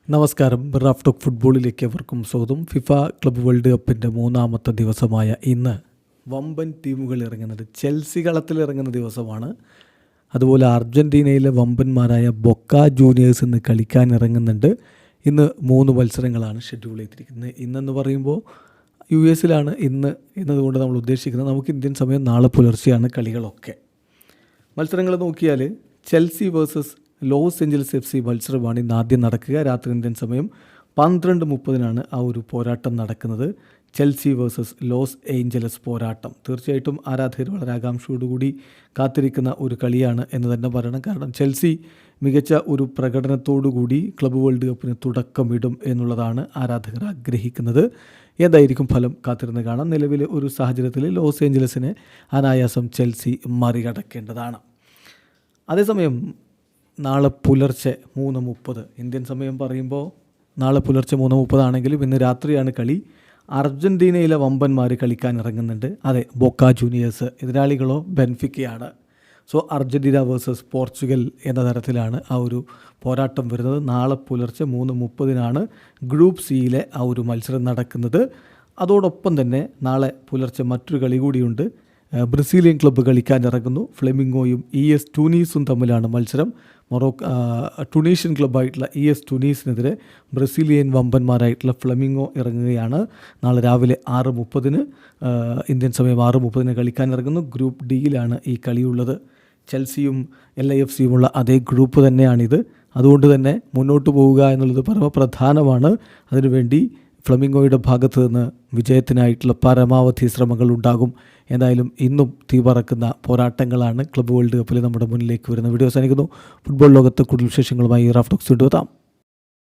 നമസ്കാരം. Raf talk ഫുട്ബോളിലേക്ക് അവർക്കും സ്വാഗതം. ഫിഫ ക്ലബ്ബ് വേൾഡ് കപ്പിൻ്റെ മൂന്നാമത്തെ ദിവസമായ ഇന്ന് വമ്പൻ ടീമുകൾ ഇറങ്ങുന്നത് ചെൽസി കളത്തിലിറങ്ങുന്ന ദിവസമാണ്. അതുപോലെ അർജൻറ്റീനയിലെ വമ്പന്മാരായ ബൊക്ക ജൂനിയേഴ്സ് ഇന്ന് കളിക്കാൻ ഇറങ്ങുന്നുണ്ട്. ഇന്ന് 3 മത്സരങ്ങളാണ് ഷെഡ്യൂൾ ചെയ്തിരിക്കുന്നത്. ഇന്നെന്ന് പറയുമ്പോൾ US ഇന്ന് എന്നതുകൊണ്ട് നമ്മൾ ഉദ്ദേശിക്കുന്നത് നമുക്ക് ഇന്ത്യൻ സമയം നാളെ പുലർച്ചെയാണ് കളികളൊക്കെ. മത്സരങ്ങൾ നോക്കിയാൽ Chelsea versus Los Angeles FC മത്സരമാണ് ഇന്ന് ആദ്യം നടക്കുക. രാത്രി ഇന്ത്യൻ സമയം 12:30 ആ ഒരു പോരാട്ടം നടക്കുന്നത്. ചെൽസി വേഴ്സസ് ലോസ് ഏഞ്ചലസ് പോരാട്ടം തീർച്ചയായിട്ടും ആരാധകർ വളരെ ആകാംക്ഷയോടുകൂടി കാത്തിരിക്കുന്ന ഒരു കളിയാണ് എന്ന് തന്നെ പറയണം. കാരണം ചെൽസി മികച്ച ഒരു പ്രകടനത്തോടുകൂടി ക്ലബ്ബ് വേൾഡ് കപ്പിന് തുടക്കമിടും എന്നുള്ളതാണ് ആരാധകർ ആഗ്രഹിക്കുന്നത്. എന്തായിരിക്കും ഫലം കാത്തിരുന്ന് കാണാം. നിലവിലെ ഒരു സാഹചര്യത്തിൽ ലോസ് ഏഞ്ചലസിനെ അനായാസം ചെൽസി മറികടക്കേണ്ടതാണ്. അതേസമയം നാളെ പുലർച്ചെ 3:30 ഇന്ത്യൻ സമയം പറയുമ്പോൾ നാളെ പുലർച്ചെ 3:30 ആണെങ്കിലും ഇന്ന് രാത്രിയാണ് കളി. അർജൻറ്റീനയിലെ വമ്പന്മാർ കളിക്കാൻ ഇറങ്ങുന്നുണ്ട്. അതെ, ബൊക്ക ജൂനിയേഴ്സ്. എതിരാളികളോ ബെൻഫിക്കയാണ്. സോ അർജൻറ്റീന വേഴ്സസ് പോർച്ചുഗൽ എന്ന തരത്തിലാണ് ആ ഒരു പോരാട്ടം വരുന്നത്. നാളെ പുലർച്ചെ 3:30 ഗ്രൂപ്പ് സിയിലെ ആ ഒരു മത്സരം നടക്കുന്നത്. അതോടൊപ്പം തന്നെ നാളെ പുലർച്ചെ മറ്റൊരു കളി കൂടിയുണ്ട്. ബ്രസീലിയൻ ക്ലബ്ബ് കളിക്കാൻ ഇറങ്ങുന്നു. ഫ്ലെമിംഗോയും ES ടൂണീസും തമ്മിലാണ് മത്സരം. ടുണീഷ്യൻ ക്ലബ്ബായിട്ടുള്ള ES ടൂണീസിനെതിരെ ബ്രസീലിയൻ വമ്പന്മാരായിട്ടുള്ള ഫ്ലെമിംഗോ ഇറങ്ങുകയാണ്. നാളെ രാവിലെ 6:30 ഇന്ത്യൻ സമയം 6:30 കളിക്കാൻ ഇറങ്ങുന്നു. ഗ്രൂപ്പ് ഡിയിലാണ് ഈ കളിയുള്ളത്. ചെൽസിയും LAFCയുമുള്ള അതേ ഗ്രൂപ്പ് തന്നെയാണിത്. അതുകൊണ്ട് തന്നെ മുന്നോട്ട് പോവുക എന്നുള്ളത് പരമപ്രധാനമാണ്. അതിനുവേണ്ടി ഫ്ലെമിംഗോയുടെ ഭാഗത്തു നിന്ന് വിജയത്തിനായിട്ടുള്ള പരമാവധി ശ്രമങ്ങൾ ഉണ്ടാകും. എന്തായാലും ഇന്നും തീപറക്കുന്ന പോരാട്ടങ്ങളാണ് ക്ലബ്ബ് വേൾഡ് കപ്പിൽ നമ്മുടെ മുന്നിലേക്ക് വരുന്ന. വീഡിയോ അവസാനിക്കുന്നു. ഫുട്ബോൾ ലോകത്ത് കൂടുതൽ വിശേഷങ്ങളുമായി റാഫ് ടോക്സ് വീണ്ടും എത്താം.